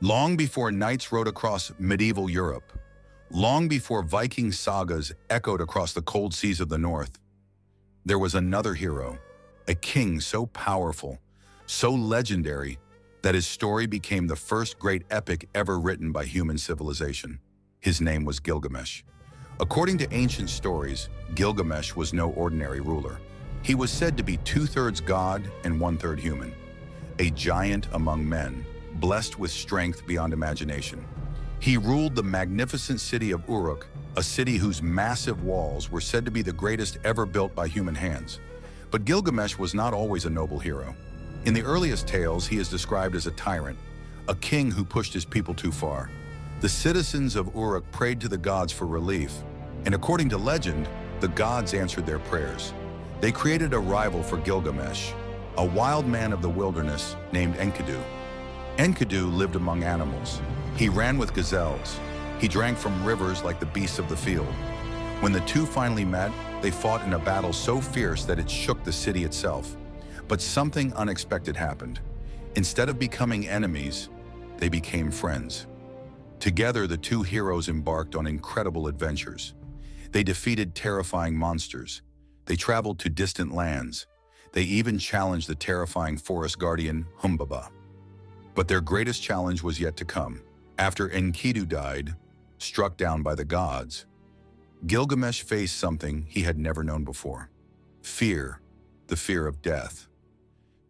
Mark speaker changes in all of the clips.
Speaker 1: Long before knights rode across medieval Europe, long before Viking sagas echoed across the cold seas of the north, there was another hero, a king so powerful, so legendary, that his story became the first great epic ever written by human civilization. His name was Gilgamesh. According to ancient stories, Gilgamesh was no ordinary ruler. He was said to be two-thirds god and one-third human, a giant among men, blessed with strength beyond imagination. He ruled the magnificent city of Uruk, a city whose massive walls were said to be the greatest ever built by human hands. But Gilgamesh was not always a noble hero. In the earliest tales, he is described as a tyrant, a king who pushed his people too far. The citizens of Uruk prayed to the gods for relief, and according to legend, the gods answered their prayers. They created a rival for Gilgamesh, a wild man of the wilderness named Enkidu. Enkidu lived among animals. He ran with gazelles. He drank from rivers like the beasts of the field. When the two finally met, they fought in a battle so fierce that it shook the city itself. But something unexpected happened. Instead of becoming enemies, they became friends. Together, the two heroes embarked on incredible adventures. They defeated terrifying monsters. They traveled to distant lands. They even challenged the terrifying forest guardian, Humbaba. But their greatest challenge was yet to come. After Enkidu died, struck down by the gods, Gilgamesh faced something he had never known before. Fear, the fear of death.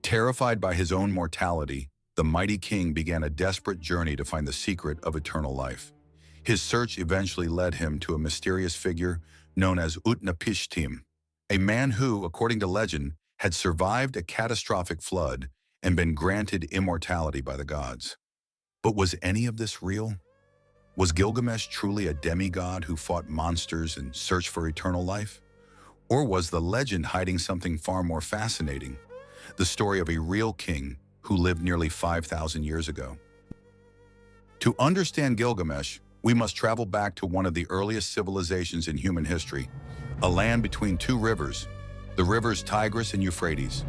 Speaker 1: Terrified by his own mortality, the mighty king began a desperate journey to find the secret of eternal life. His search eventually led him to a mysterious figure known as Utnapishtim, a man who, according to legend, had survived a catastrophic flood and been granted immortality by the gods. But was any of this real? Was Gilgamesh truly a demigod who fought monsters and searched for eternal life? Or was the legend hiding something far more fascinating? The story of a real king who lived nearly 5,000 years ago. To understand Gilgamesh, we must travel back to one of the earliest civilizations in human history, a land between two rivers, the rivers Tigris and Euphrates.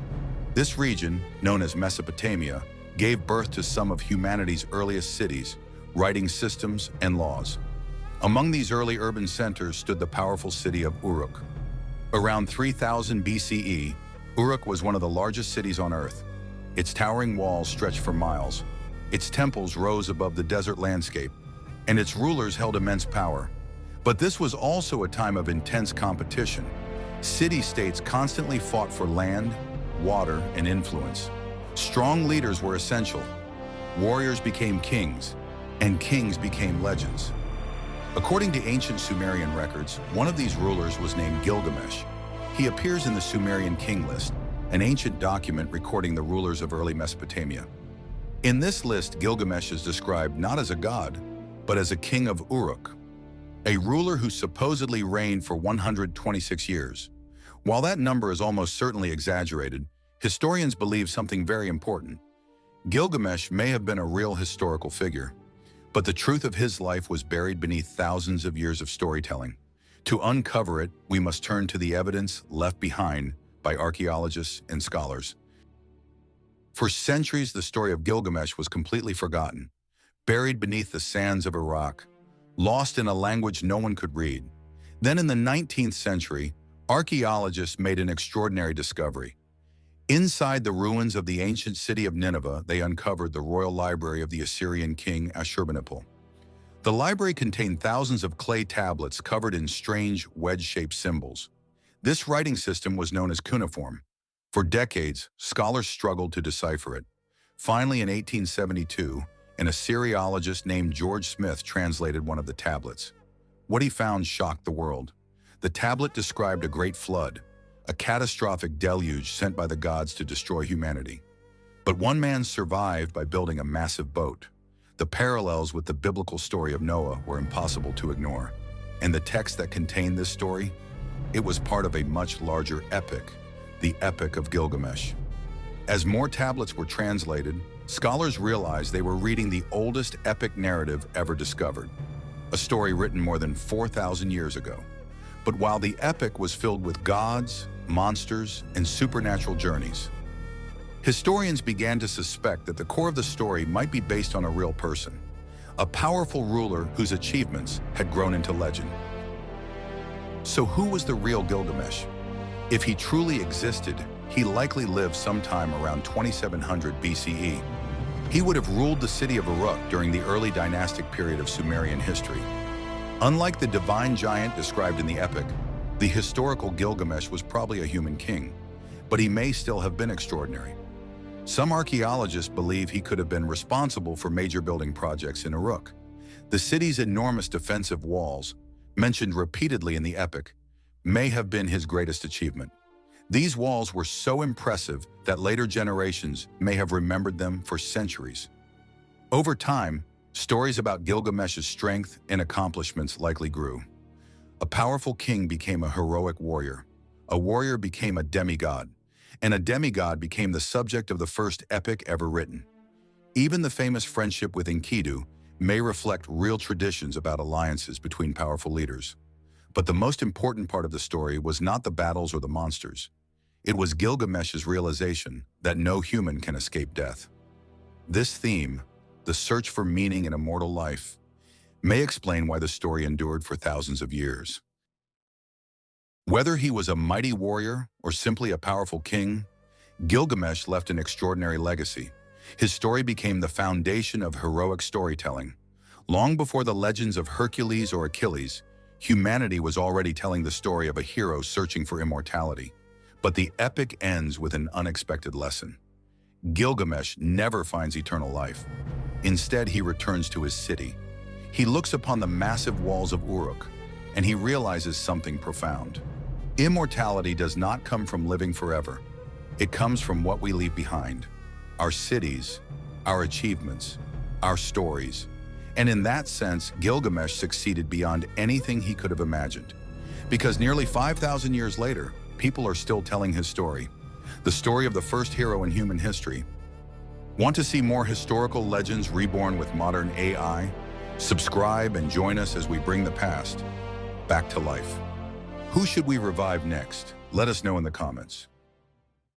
Speaker 1: This region, known as Mesopotamia, gave birth to some of humanity's earliest cities, writing systems, and laws. Among these early urban centers stood the powerful city of Uruk. Around 3000 BCE, Uruk was one of the largest cities on Earth. Its towering walls stretched for miles. Its temples rose above the desert landscape, and its rulers held immense power. But this was also a time of intense competition. City-states constantly fought for land, water, and influence. Strong leaders were essential. Warriors became kings, and kings became legends. According to ancient Sumerian records, one of these rulers was named Gilgamesh. He appears in the Sumerian king list, an ancient document recording the rulers of early Mesopotamia. In this list, Gilgamesh is described not as a god, but as a king of Uruk, a ruler who supposedly reigned for 126 years. While that number is almost certainly exaggerated, historians believe something very important. Gilgamesh may have been a real historical figure, but the truth of his life was buried beneath thousands of years of storytelling. To uncover it, we must turn to the evidence left behind by archaeologists and scholars. For centuries, the story of Gilgamesh was completely forgotten, buried beneath the sands of Iraq, lost in a language no one could read. Then in the 19th century, archaeologists made an extraordinary discovery. Inside the ruins of the ancient city of Nineveh, they uncovered the royal library of the Assyrian king Ashurbanipal. The library contained thousands of clay tablets covered in strange wedge-shaped symbols. This writing system was known as cuneiform. For decades, scholars struggled to decipher it. Finally, in 1872, an Assyriologist named George Smith translated one of the tablets. What he found shocked the world. The tablet described a great flood, a catastrophic deluge sent by the gods to destroy humanity. But one man survived by building a massive boat. The parallels with the biblical story of Noah were impossible to ignore. And the text that contained this story? It was part of a much larger epic, the Epic of Gilgamesh. As more tablets were translated, scholars realized they were reading the oldest epic narrative ever discovered, a story written more than 4,000 years ago. But while the epic was filled with gods, monsters, and supernatural journeys, Historians began to suspect that the core of the story might be based on a real person, a powerful ruler whose achievements had grown into legend. So who was the real Gilgamesh? If he truly existed, he likely lived sometime around 2700 BCE. He would have ruled the city of Uruk during the early dynastic period of Sumerian history. Unlike the divine giant described in the epic, the historical Gilgamesh was probably a human king, but he may still have been extraordinary. Some archaeologists believe he could have been responsible for major building projects in Uruk. The city's enormous defensive walls, mentioned repeatedly in the epic, may have been his greatest achievement. These walls were so impressive that later generations may have remembered them for centuries. Over time, stories about Gilgamesh's strength and accomplishments likely grew. A powerful king became a heroic warrior. A warrior became a demigod, and a demigod became the subject of the first epic ever written. Even the famous friendship with Enkidu may reflect real traditions about alliances between powerful leaders. But the most important part of the story was not the battles or the monsters. It was Gilgamesh's realization that no human can escape death. This theme, the search for meaning in immortal life, may explain why the story endured for thousands of years. Whether he was a mighty warrior or simply a powerful king, Gilgamesh left an extraordinary legacy. His story became the foundation of heroic storytelling. Long before the legends of Hercules or Achilles, humanity was already telling the story of a hero searching for immortality. But the epic ends with an unexpected lesson. Gilgamesh never finds eternal life. Instead, he returns to his city. He looks upon the massive walls of Uruk, and he realizes something profound. Immortality does not come from living forever. It comes from what we leave behind. Our cities, our achievements, our stories. And in that sense, Gilgamesh succeeded beyond anything he could have imagined. Because nearly 5,000 years later, people are still telling his story, the story of the first hero in human history. Want to see more historical legends reborn with modern AI? Subscribe and join us as we bring the past back to life. Who should we revive next? Let us know in the comments.